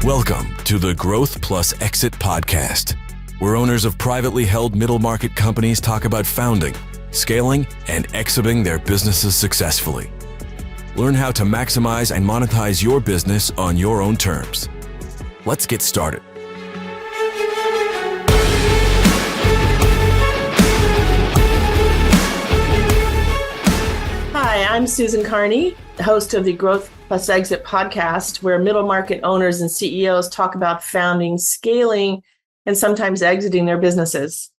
Welcome to the Growth Plus Exit podcast, where owners of privately held middle market companies talk about founding, scaling, and exiting their businesses successfully. Learn how to maximize and monetize your business on your own terms. Let's get started. Hi, I'm Susan Carney, host of the Growth Plus Exit podcast, where middle market owners and CEOs talk about founding, scaling, and sometimes exiting their businesses.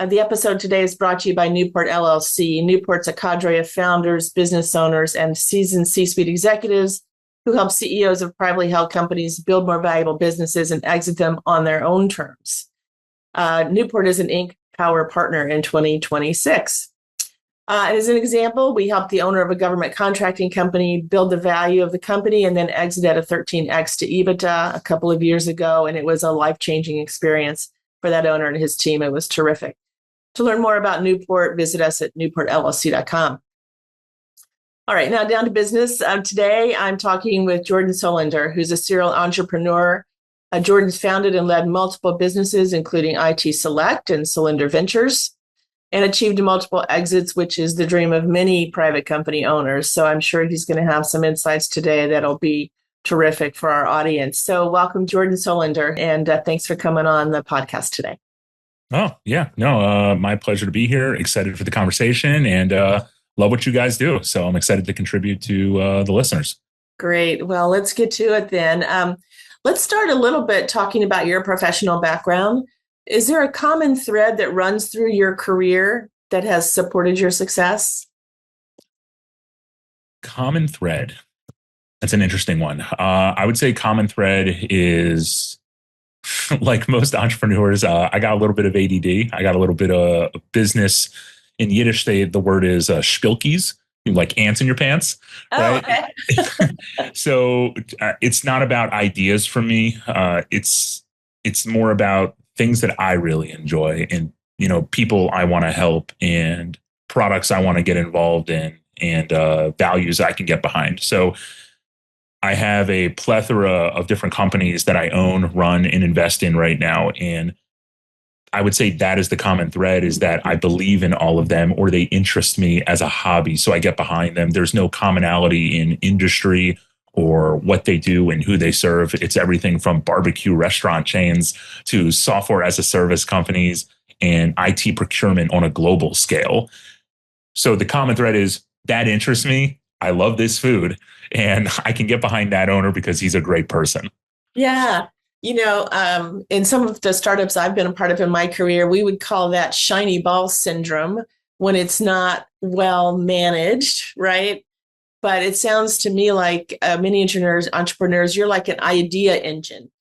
The episode today is brought to you by Newport LLC. Newport's a cadre of founders, business owners, and seasoned C-suite executives who help CEOs of privately held companies build more valuable businesses and exit them on their own terms. Newport is an Inc. Power Partner in 2026. As an example, we helped the owner of a government contracting company build the value of the company and then exit at a 13x to EBITDA a couple of years ago. And it was a life-changing experience for that owner and his team. It was terrific. To learn more about Newport, visit us at newportllc.com. All right, now down to business. Today, I'm talking with Jordan Solender, who's a serial entrepreneur. Jordan's founded and led multiple businesses, including IT Select and Solender Ventures, and achieved multiple exits, which is the dream of many private company owners. So I'm sure he's going to have some insights today that'll be terrific for our audience. So welcome, Jordan Solender, and thanks for coming on the podcast today. Oh, yeah. No, my pleasure to be here. Excited for the conversation and love what you guys do. So I'm excited to contribute to the listeners. Great. Well, let's get to it then. Let's start a little bit talking about your professional background. Is there a common thread that runs through your career that has supported your success? Common thread. That's an interesting one. I would say common thread is, like most entrepreneurs, I got a little bit of ADD. I got a little bit of business. In Yiddish, the word is spilkies, like ants in your pants. Right? Oh, okay. So it's not about ideas for me. It's more about things that I really enjoy and, people I want to help and products I want to get involved in and values I can get behind. So I have a plethora of different companies that I own, run, and invest in right now. And I would say that is the common thread, is that I believe in all of them or they interest me as a hobby. So I get behind them. There's no commonality in industry or what they do and who they serve. It's everything from barbecue restaurant chains to software as a service companies and IT procurement on a global scale. So the common thread is that interests me. I love this food and I can get behind that owner because he's a great person. Yeah. In some of the startups I've been a part of in my career, we would call that shiny ball syndrome when it's not well managed, right? But it sounds to me like many entrepreneurs, you're like an idea engine,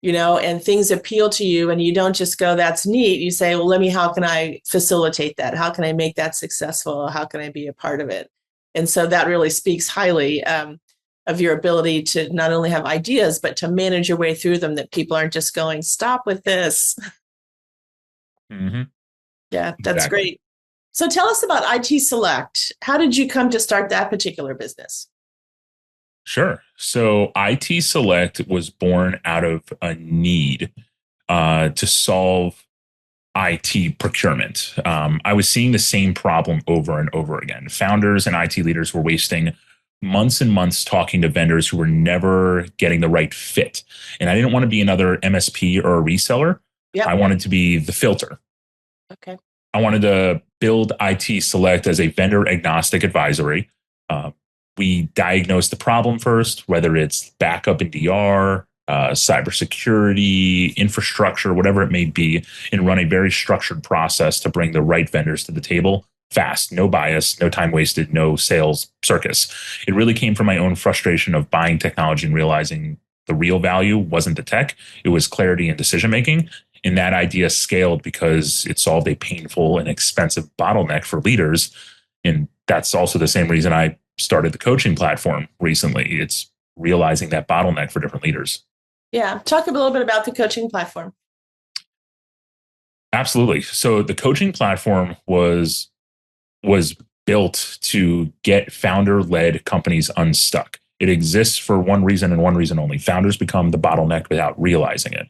and things appeal to you and you don't just go, that's neat. You say, well, how can I facilitate that? How can I make that successful? How can I be a part of it? And so that really speaks highly of your ability to not only have ideas, but to manage your way through them, that people aren't just going, stop with this. Mm-hmm. Yeah, that's Exactly. great. So tell us about IT Select. How did you come to start that particular business? Sure. So IT Select was born out of a need to solve IT procurement. I was seeing the same problem over and over again. Founders and IT leaders were wasting months and months talking to vendors who were never getting the right fit. And I didn't want to be another MSP or a reseller. Yep. I wanted to be the filter. Okay. I wanted to build IT Select as a vendor agnostic advisory. We diagnose the problem first, whether it's backup and DR, cybersecurity, infrastructure, whatever it may be, and run a very structured process to bring the right vendors to the table fast, no bias, no time wasted, no sales circus. It really came from my own frustration of buying technology and realizing the real value wasn't the tech, it was clarity and decision making. And that idea scaled because it solved a painful and expensive bottleneck for leaders. And that's also the same reason I started the coaching platform recently. It's realizing that bottleneck for different leaders. Yeah. Talk a little bit about the coaching platform. Absolutely. So the coaching platform was built to get founder-led companies unstuck. It exists for one reason and one reason only. Founders become the bottleneck without realizing it.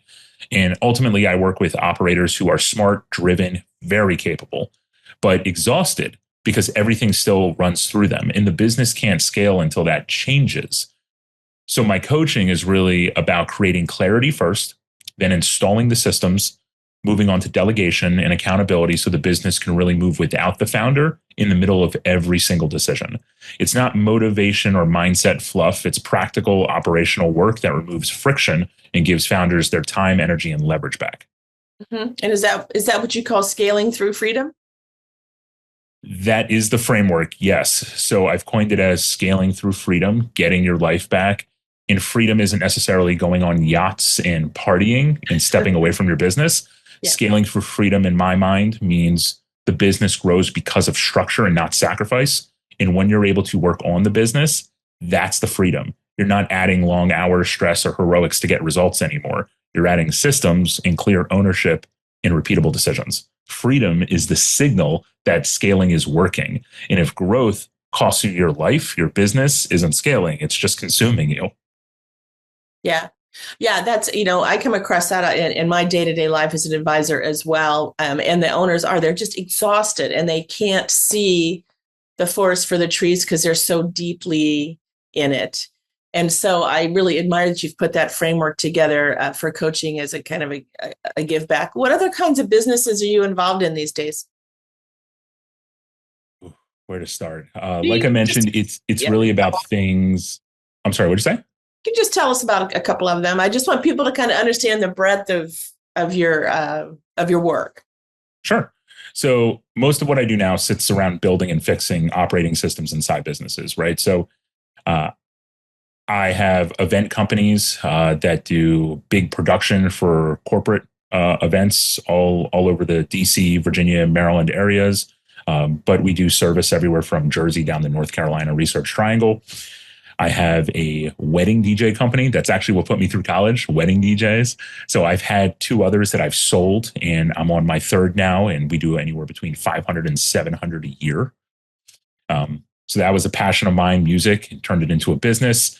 And ultimately, I work with operators who are smart, driven, very capable, but exhausted because everything still runs through them. And the business can't scale until that changes. So my coaching is really about creating clarity first, then installing the systems, moving on to delegation and accountability so the business can really move without the founder in the middle of every single decision. It's not motivation or mindset fluff. It's practical operational work that removes friction and gives founders their time, energy, and leverage back. Mm-hmm. And is that what you call scaling through freedom? That is the framework, yes. So I've coined it as scaling through freedom, getting your life back. And freedom isn't necessarily going on yachts and partying and stepping away from your business. Yeah. Scaling through freedom, in my mind, means the business grows because of structure and not sacrifice. And when you're able to work on the business, that's the freedom. You're not adding long hours, stress, or heroics to get results anymore. You're adding systems and clear ownership and repeatable decisions. Freedom is the signal that scaling is working. And if growth costs you your life, your business isn't scaling, it's just consuming you. Yeah. Yeah, that's, I come across that in my day-to-day life as an advisor as well. And the owners they're just exhausted and they can't see the forest for the trees because they're so deeply in it. And so I really admire that you've put that framework together for coaching as a kind of a give back. What other kinds of businesses are you involved in these days? Where to start? Like I mentioned, it's really about things. I'm sorry, what did you say? You can just tell us about a couple of them. I just want people to kind of understand the breadth of your work. Sure. So most of what I do now sits around building and fixing operating systems inside businesses, right? So I have event companies that do big production for corporate events all over the DC, Virginia, Maryland areas. But we do service everywhere from Jersey down to North Carolina Research Triangle. I have a wedding DJ company. That's actually what put me through college, wedding DJs. So I've had two others that I've sold, and I'm on my third now, and we do anywhere between 500 and 700 a year. So that was a passion of mine, music, and turned it into a business.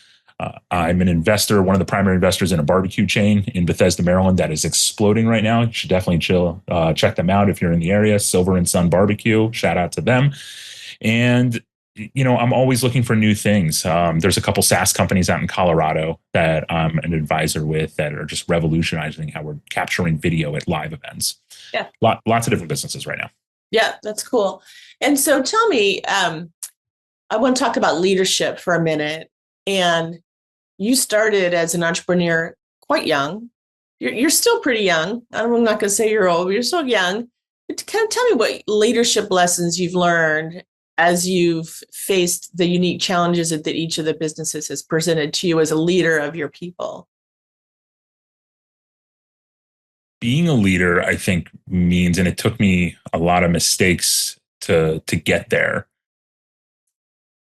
I'm an investor, one of the primary investors in a barbecue chain in Bethesda, Maryland that is exploding right now. You should definitely check them out if you're in the area. Silver and Sun Barbecue, shout out to them. And I'm always looking for new things. There's a couple SaaS companies out in Colorado that I'm an advisor with that are just revolutionizing how we're capturing video at live events. Yeah. Lots of different businesses right now. Yeah, that's cool. And so tell me, I want to talk about leadership for a minute. And you started as an entrepreneur quite young. You're still pretty young. I'm not going to say you're old, but you're still young. But kind of tell me what leadership lessons you've learned as you've faced the unique challenges that each of the businesses has presented to you as a leader of your people. Being a leader, I think, means, and it took me a lot of mistakes to get there,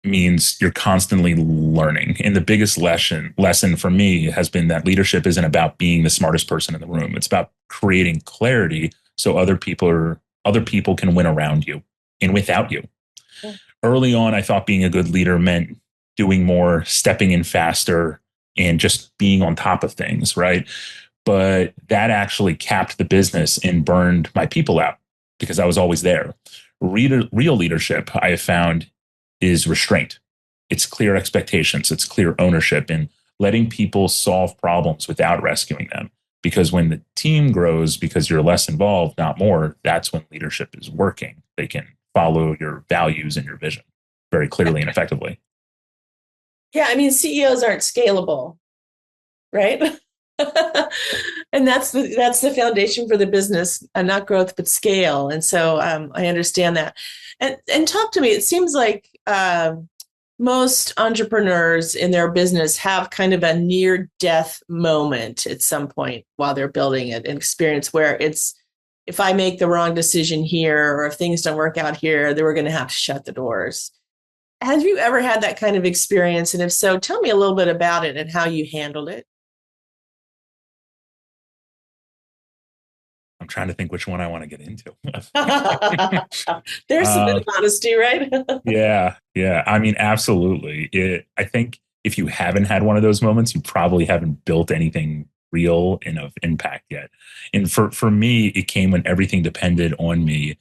means you're constantly learning. And the biggest lesson for me has been that leadership isn't about being the smartest person in the room. It's about creating clarity so other people can win around you and without you. Yeah. Early on, I thought being a good leader meant doing more, stepping in faster, and just being on top of things, right? But that actually capped the business and burned my people out because I was always there. Real leadership, I have found, is restraint. It's clear expectations. It's clear ownership and letting people solve problems without rescuing them. Because when the team grows, because you're less involved, not more, that's when leadership is working. They can follow your values and your vision very clearly and effectively. Yeah, I mean, CEOs aren't scalable, right? And that's the foundation for the business, not growth, but scale. And so I understand that. And talk to me. It seems like most entrepreneurs in their business have kind of a near-death moment at some point while they're building it, an experience where it's, if I make the wrong decision here, or if things don't work out here, then we're going to have to shut the doors. Have you ever had that kind of experience? And if so, tell me a little bit about it and how you handled it. I'm trying to think which one I want to get into. There's a bit of honesty, right? Yeah. I mean, absolutely. I think if you haven't had one of those moments, you probably haven't built anything real and of impact yet. And for me, it came when everything depended on me.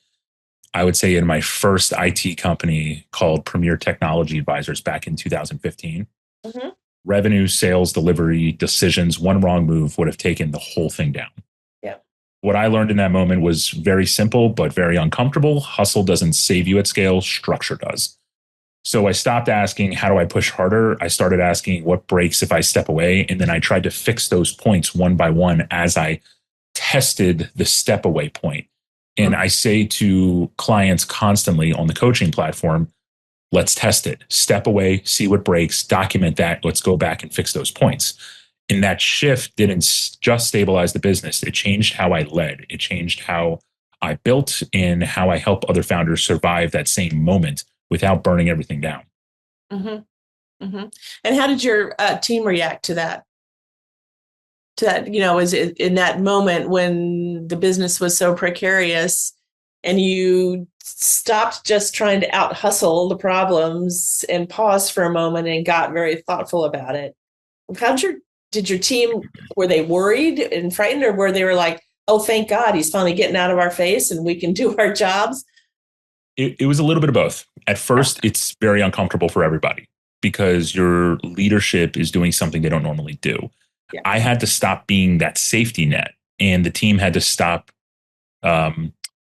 I would say in my first IT company called Premier Technology Advisors back in 2015, Mm-hmm. revenue, sales, delivery, decisions, one wrong move would have taken the whole thing down. Yeah. What I learned in that moment was very simple, but very uncomfortable. Hustle doesn't save you at scale, structure does. So I stopped asking, how do I push harder? I started asking, what breaks if I step away? And then I tried to fix those points one by one as I tested the step away point. And I say to clients constantly on the coaching platform, let's test it. Step away, see what breaks, document that. Let's go back and fix those points. And that shift didn't just stabilize the business. It changed how I led. It changed how I built and how I help other founders survive that same moment without burning everything down. Mm-hmm. Mm-hmm. And how did your team react to that? Is it in that moment when the business was so precarious and you stopped just trying to out hustle the problems and paused for a moment and got very thoughtful about it? Did your team, were they worried and frightened, or were they like, oh, thank God he's finally getting out of our face and we can do our jobs? It was a little bit of both. At first, it's very uncomfortable for everybody because your leadership is doing something they don't normally do. Yeah. I had to stop being that safety net, and the team had to stop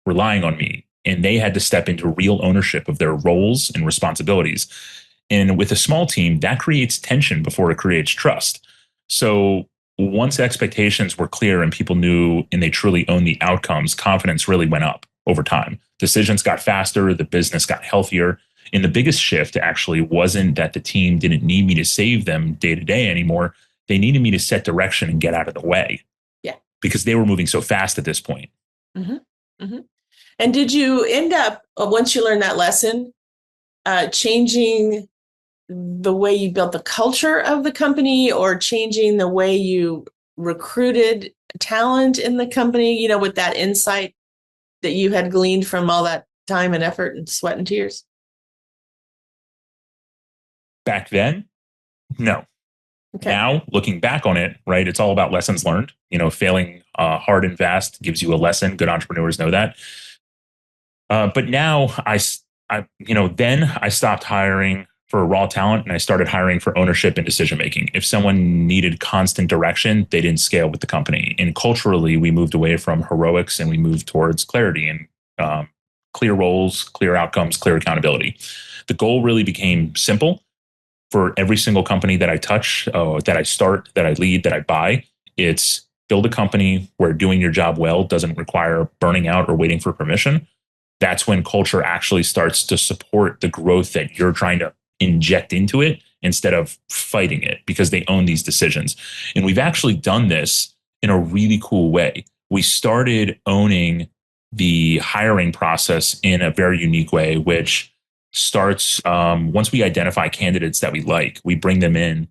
relying on me, and they had to step into real ownership of their roles and responsibilities. And with a small team, that creates tension before it creates trust. So once expectations were clear and people knew and they truly owned the outcomes, confidence really went up over time. Decisions got faster, the business got healthier. And the biggest shift actually wasn't that the team didn't need me to save them day to day anymore. They needed me to set direction and get out of the way. Yeah. Because they were moving so fast at this point. Mm-hmm. Mm-hmm. And did you end up, once you learned that lesson, changing the way you built the culture of the company, or changing the way you recruited talent in the company, with that insight that you had gleaned from all that time and effort and sweat and tears? Back then, no. Okay. Now, looking back on it, right, it's all about lessons learned. Failing hard and fast gives you a lesson. Good entrepreneurs know that. But now then I stopped hiring for raw talent and I started hiring for ownership and decision making. If someone needed constant direction, they didn't scale with the company. And culturally, we moved away from heroics and we moved towards clarity and clear roles, clear outcomes, clear accountability. The goal really became simple. For every single company that I touch, that I start, that I lead, that I buy, it's build a company where doing your job well doesn't require burning out or waiting for permission. That's when culture actually starts to support the growth that you're trying to inject into it instead of fighting it, because they own these decisions. And we've actually done this in a really cool way. We started owning the hiring process in a very unique way, which starts once we identify candidates that we like, we bring them in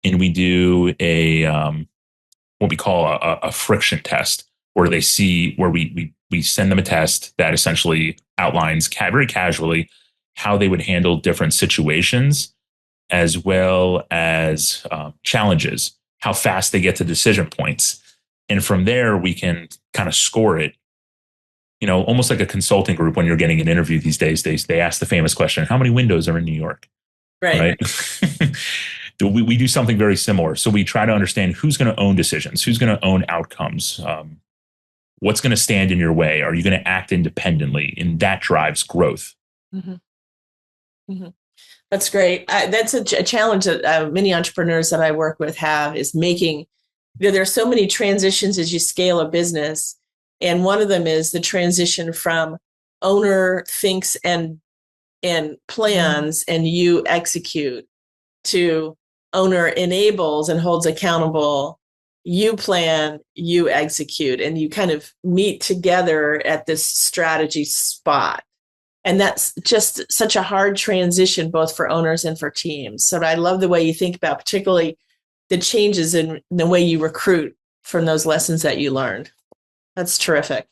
and we do a what we call a friction test, where we send them a test that essentially outlines very casually how they would handle different situations, as well as challenges, how fast they get to decision points. And from there, we can kind of score it. Almost like a consulting group when you're getting an interview these days, they ask the famous question, how many windows are in New York? Right? We do something very similar. So we try to understand who's going to own decisions, who's going to own outcomes, what's going to stand in your way? Are you going to act independently? And that drives growth. Mm-hmm. Mm-hmm. That's great. That's a challenge that many entrepreneurs that I work with have, is making, there are so many transitions as you scale a business. And one of them is the transition from owner thinks and plans and you execute, to owner enables and holds accountable. You plan, you execute, and you kind of meet together at this strategy spot. And that's just such a hard transition, both for owners and for teams. So I love the way you think about particularly the changes in the way you recruit from those lessons that you learned. That's terrific.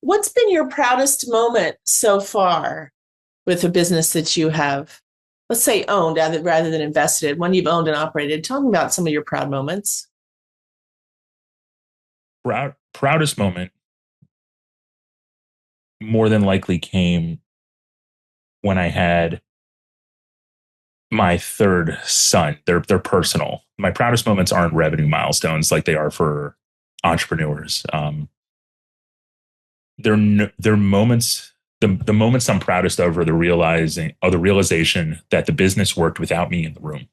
What's been your proudest moment so far with the business that you have let's say owned rather than invested, when you've owned and operated. Tell me about some of your proud moments. Proudest moment more than likely came when I had my third son. They're personal. My proudest moments aren't revenue milestones like they are for entrepreneurs. They're moments. The moments I'm proudest of are the realization that the business worked without me in the room.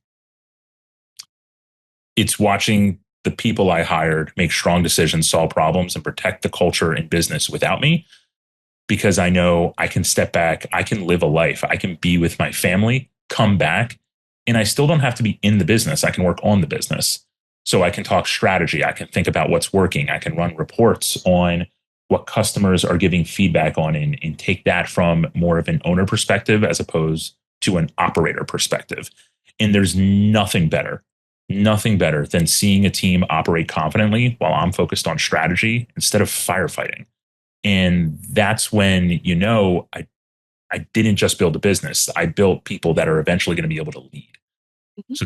It's watching the people I hired make strong decisions, solve problems, and protect the culture and business without me, because I know I can step back, I can live a life, I can be with my family, come back, and I still don't have to be in the business. I can work on the business. So I can talk strategy, I can think about what's working, I can run reports on what customers are giving feedback on, and take that from more of an owner perspective as opposed to an operator perspective. And there's nothing better than seeing a team operate confidently while I'm focused on strategy instead of firefighting. And that's when, I didn't just build a business. I built people that are eventually going to be able to lead. Mm-hmm. So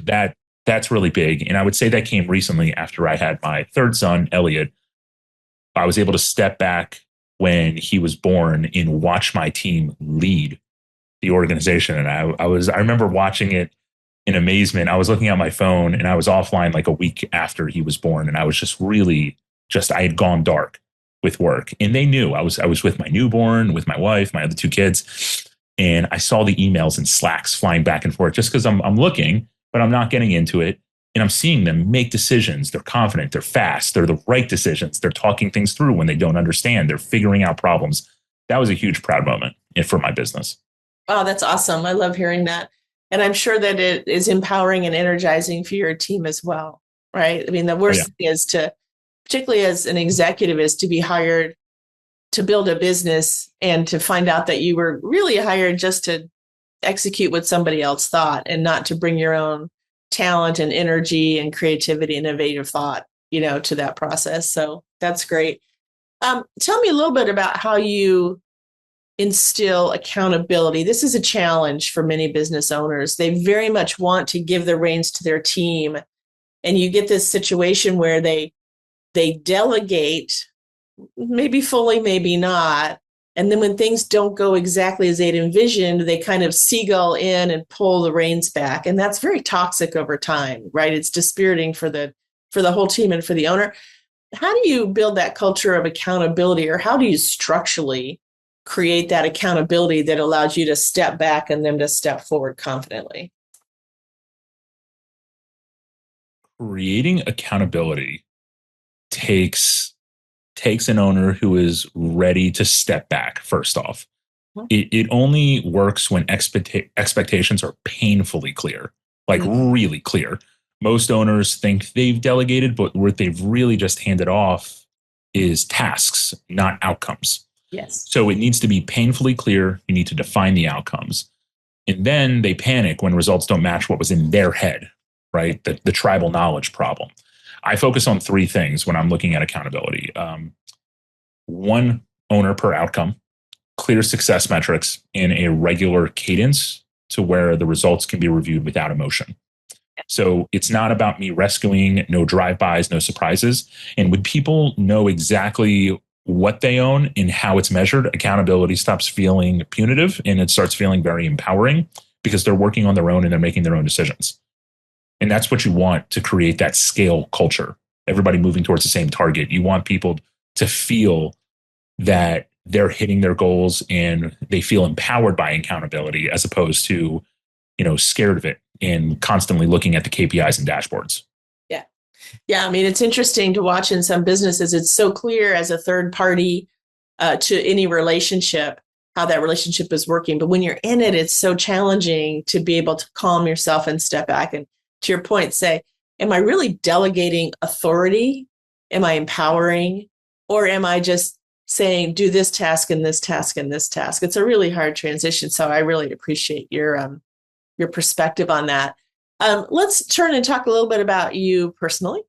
that's really big. And I would say that came recently after I had my third son, Elliot. I was able to step back when he was born and watch my team lead the organization. And I remember watching it in amazement. I was looking at my phone and I was offline like a week after he was born. And I was I had gone dark with work, and they knew I was with my newborn, with my wife, my other two kids. And I saw the emails and Slacks flying back and forth just because I'm looking, but I'm not getting into it. And I'm seeing them make decisions. They're confident, they're fast, they're the right decisions. They're talking things through when they don't understand. They're figuring out problems. That was a huge proud moment for my business. Oh, that's awesome. I love hearing that. And I'm sure that it is empowering and energizing for your team as well, right? I mean, the worst thing is particularly as an executive, is to be hired to build a business and to find out that you were really hired just to execute what somebody else thought and not to bring your own talent and energy and creativity and innovative thought, to that process. So that's great. Tell me a little bit about how you instill accountability. This is a challenge for many business owners. They very much want to give the reins to their team. And you get this situation where they delegate, maybe fully, maybe not. And then when things don't go exactly as they'd envisioned, they kind of seagull in and pull the reins back. And that's very toxic over time, right? It's dispiriting for the whole team and for the owner. How do you build that culture of accountability, or how do you structurally create that accountability that allows you to step back and them to step forward confidently? Creating accountability takes an owner who is ready to step back, first off. It only works when expectations are painfully clear, like really clear. Most owners think they've delegated, but what they've really just handed off is tasks, not outcomes. Yes. So it needs to be painfully clear. You need to define the outcomes. And then they panic when results don't match what was in their head, right? The tribal knowledge problem. I focus on three things when I'm looking at accountability. One owner per outcome, clear success metrics, and a regular cadence to where the results can be reviewed without emotion. So it's not about me rescuing, no drive-bys, no surprises. And when people know exactly what they own and how it's measured, accountability stops feeling punitive and it starts feeling very empowering, because they're working on their own and they're making their own decisions. And that's what you want to create that scale culture. Everybody moving towards the same target. You want people to feel that they're hitting their goals and they feel empowered by accountability, as opposed to, scared of it and constantly looking at the KPIs and dashboards. Yeah. Yeah. I mean, it's interesting to watch in some businesses. It's so clear as a third party to any relationship, how that relationship is working. But when you're in it, it's so challenging to be able to calm yourself and step back. And to your point, say, am I really delegating authority? Am I empowering? Or am I just saying, do this task and this task and this task? It's a really hard transition. So I really appreciate your perspective on that. Let's turn and talk a little bit about you personally,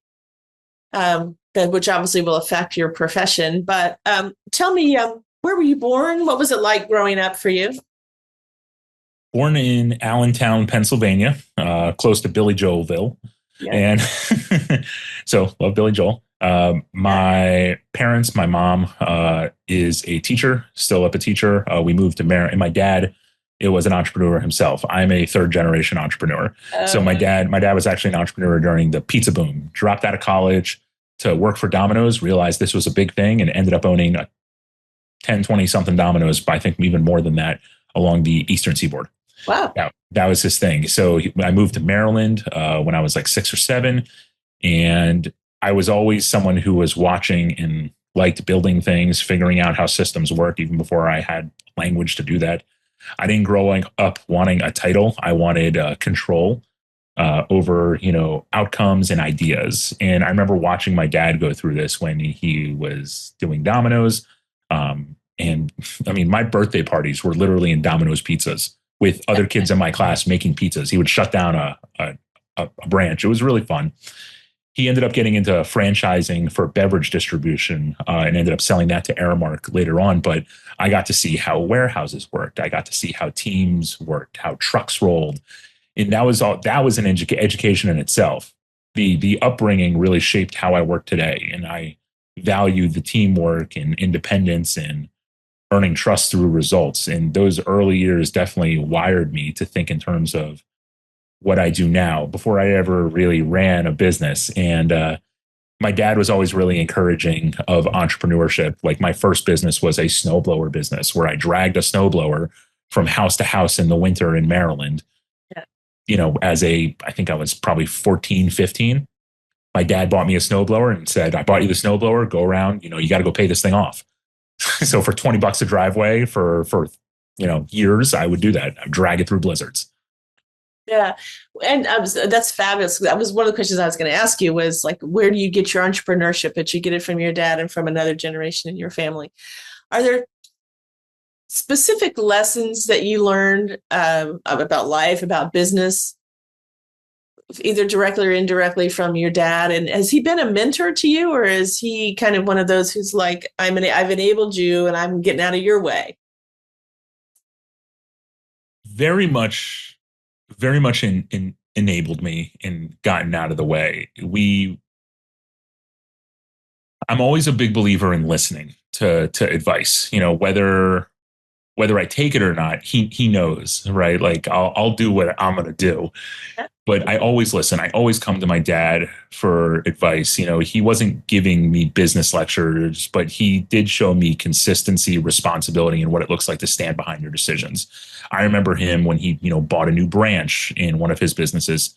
which obviously will affect your profession. But tell me, where were you born? What was it like growing up for you? Born in Allentown, Pennsylvania, close to Billy Joelville. Yeah. And so love Billy Joel. My parents, my mom is a teacher, still up a teacher. We moved to Maryland, and my dad, it was an entrepreneur himself. I'm a third generation entrepreneur. So my dad was actually an entrepreneur during the pizza boom. Dropped out of college to work for Domino's, realized this was a big thing, and ended up owning 10, 20 something Domino's, but I think even more than that, along the Eastern Seaboard. Wow. That was his thing. So I moved to Maryland when I was like 6 or 7. And I was always someone who was watching and liked building things, figuring out how systems work, even before I had language to do that. I didn't grow up wanting a title. I wanted control over, outcomes and ideas. And I remember watching my dad go through this when he was doing Domino's. And I mean, my birthday parties were literally in Domino's pizzas with other kids in my class making pizzas. He would shut down a branch. It was really fun. He ended up getting into franchising for beverage distribution and ended up selling that to Aramark later on. But I got to see how warehouses worked. I got to see how teams worked, how trucks rolled. And that was an education in itself. The upbringing really shaped how I work today. And I value the teamwork and independence and earning trust through results. And those early years definitely wired me to think in terms of what I do now before I ever really ran a business. And my dad was always really encouraging of entrepreneurship. Like my first business was a snowblower business where I dragged a snowblower from house to house in the winter in Maryland. Yeah. I think I was probably 14, 15. My dad bought me a snowblower and said, I bought you the snowblower, go around, you got to go pay this thing off. So for $20 a driveway for years, I would do that. I'd drag it through blizzards. Yeah. And that's fabulous. That was one of the questions I was going to ask you was like, where do you get your entrepreneurship? But you get it from your dad and from another generation in your family. Are there specific lessons that you learned about life, about business, either directly or indirectly from your dad? And has he been a mentor to you, or is he kind of one of those who's like, I've enabled you and I'm getting out of your way? Very much enabled me and gotten out of the way. I'm always a big believer in listening to advice, whether I take it or not, he knows, right? Like I'll do what I'm going to do, but I always listen. I always come to my dad for advice. He wasn't giving me business lectures, but he did show me consistency, responsibility, and what it looks like to stand behind your decisions. I remember him when he, bought a new branch in one of his businesses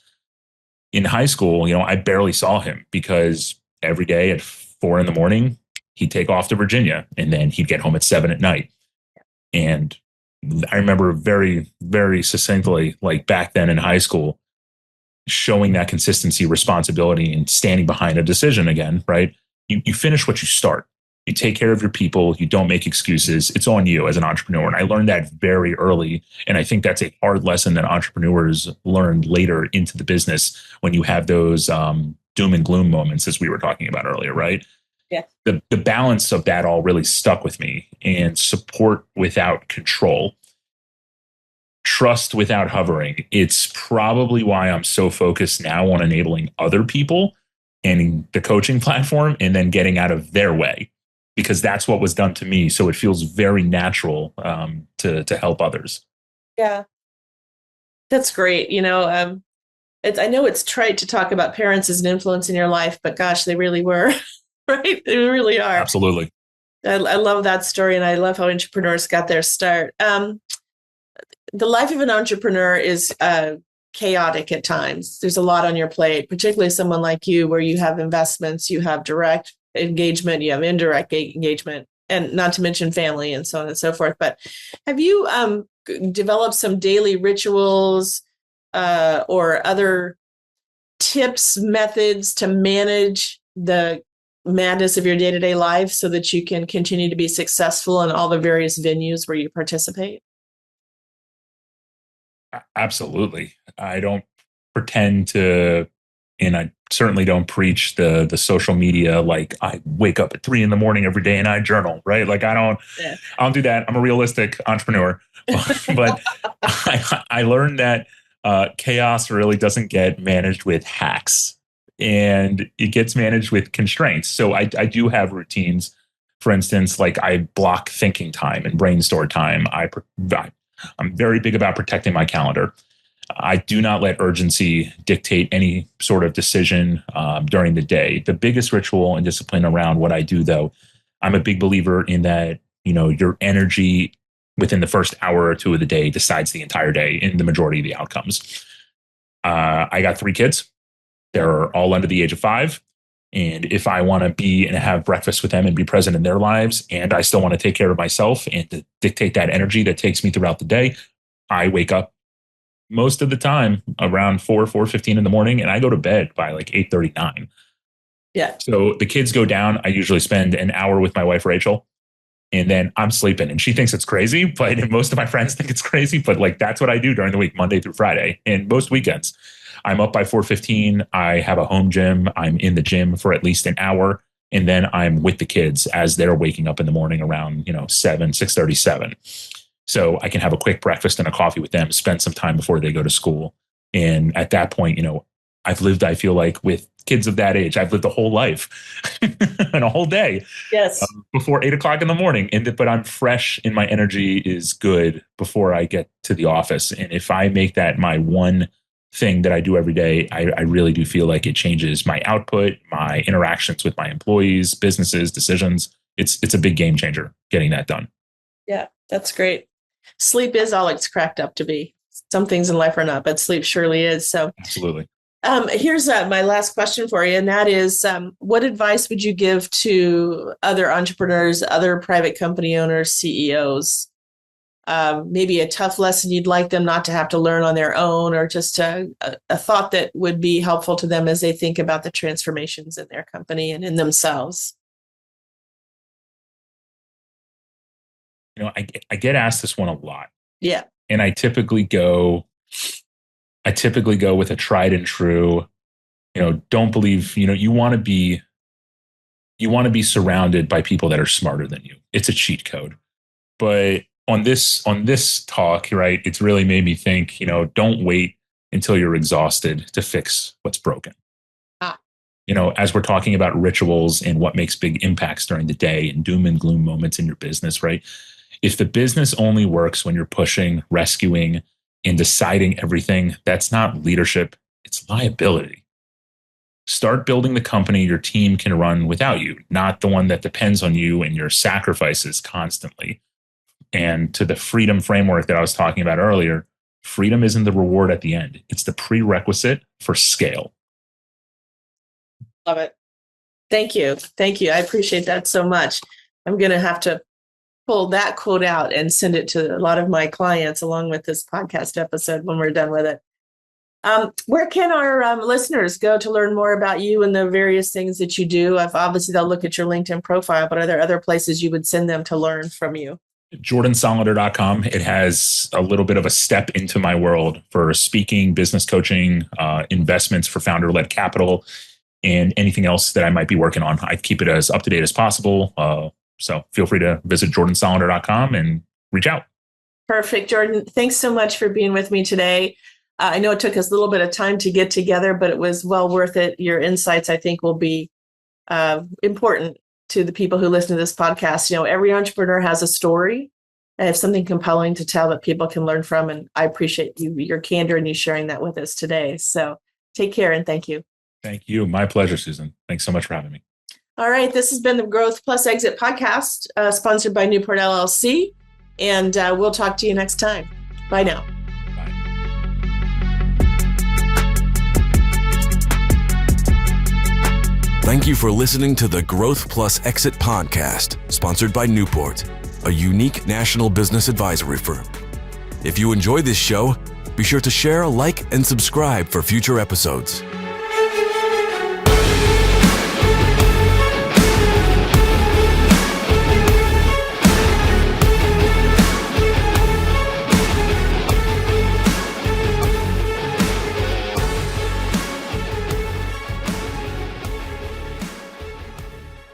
in high school. I barely saw him because every day at 4 a.m, he'd take off to Virginia and then he'd get home at 7 p.m. And I remember very, very succinctly, like back then in high school, showing that consistency, responsibility, and standing behind a decision again, right? You finish what you start. You take care of your people. You don't make excuses. It's on you as an entrepreneur. And I learned that very early. And I think that's a hard lesson that entrepreneurs learn later into the business when you have those doom and gloom moments, as we were talking about earlier, right? Yeah. The balance of that all really stuck with me. And support without control, trust without hovering. It's probably why I'm so focused now on enabling other people and the coaching platform and then getting out of their way, because that's what was done to me. So it feels very natural to help others. Yeah, that's great. I know it's trite to talk about parents as an influence in your life, but gosh, they really were. Right? They really are. Absolutely. I love that story, and I love how entrepreneurs got their start. The life of an entrepreneur is chaotic at times. There's a lot on your plate, particularly someone like you, where you have investments, you have direct engagement, you have indirect engagement, and not to mention family and so on and so forth. But have you developed some daily rituals or other tips, methods to manage the madness of your day-to-day life so that you can continue to be successful in all the various venues where you participate? Absolutely. I don't pretend to And I certainly don't preach the social media, like I wake up at 3 a.m. every day and I journal, right? Like I don't do that. I'm a realistic entrepreneur, but I learned that chaos really doesn't get managed with hacks, and it gets managed with constraints. So I do have routines. For instance, like I block thinking time and brainstorm time. I'm very big about protecting my calendar. I do not let urgency dictate any sort of decision during the day. The biggest ritual and discipline around what I do, though, I'm a big believer in that, your energy within the first hour or two of the day decides the entire day in the majority of the outcomes. I got 3 kids. They're all under the age of 5. And if I want to be and have breakfast with them and be present in their lives, and I still want to take care of myself and to dictate that energy that takes me throughout the day, I wake up most of the time around 4:15 in the morning, and I go to bed by like 8:39. Yeah. So the kids go down. I usually spend an hour with my wife, Rachel, and then I'm sleeping. And she thinks it's crazy, but most of my friends think it's crazy. But like that's what I do during the week, Monday through Friday, and most weekends. I'm up by 4:15. I have a home gym. I'm in the gym for at least an hour, and then I'm with the kids as they're waking up in the morning around 6:37. So I can have a quick breakfast and a coffee with them, spend some time before they go to school. And at that point, I've lived, I feel like, with kids of that age, I've lived a whole life and a whole day. Yes. Before 8:00 in the morning. But I'm fresh and my energy is good before I get to the office. And if I make that my one thing that I do every day, I really do feel like it changes my output, my interactions with my employees, businesses, decisions. It's a big game changer getting that done. Yeah, that's great. Sleep is all it's cracked up to be. Some things in life are not, but sleep surely is. So absolutely. Here's my last question for you. And that is, what advice would you give to other entrepreneurs, other private company owners, CEOs? Maybe a tough lesson you'd like them not to have to learn on their own, or just a thought that would be helpful to them as they think about the transformations in their company and in themselves. I get asked this one a lot. Yeah. And I typically go with a tried and true, don't believe, you want to be surrounded by people that are smarter than you. It's a cheat code. But on this talk, right, it's really made me think, don't wait until you're exhausted to fix what's broken. As we're talking about rituals and what makes big impacts during the day and doom and gloom moments in your business, right? If the business only works when you're pushing, rescuing, and deciding everything, that's not leadership, it's liability. Start building the company your team can run without you, not the one that depends on you and your sacrifices constantly. And to the freedom framework that I was talking about earlier, freedom isn't the reward at the end. It's the prerequisite for scale. Love it. Thank you. Thank you. I appreciate that so much. I'm going to have to pull that quote out and send it to a lot of my clients along with this podcast episode when we're done with it. Where can our listeners go to learn more about you and the various things that you do? Obviously, they'll look at your LinkedIn profile, but are there other places you would send them to learn from you? JordanSolender.com. It has a little bit of a step into my world for speaking, business coaching, investments for founder-led capital, and anything else that I might be working on. I keep it as up to date as possible. So feel free to visit JordanSolender.com and reach out. Perfect. Jordan, thanks so much for being with me today. I know it took us a little bit of time to get together, but it was well worth it. Your insights, I think, will be important to the people who listen to this podcast. Every entrepreneur has a story. I have something compelling to tell that people can learn from. And I appreciate your candor and you sharing that with us today. So take care and thank you. Thank you. My pleasure, Susan. Thanks so much for having me. All right. This has been the Growth Plus Exit podcast, sponsored by Newport LLC. And we'll talk to you next time. Bye now. Bye. Thank you for listening to the Growth Plus Exit podcast, sponsored by Newport, a unique national business advisory firm. If you enjoy this show, be sure to share, like, and subscribe for future episodes.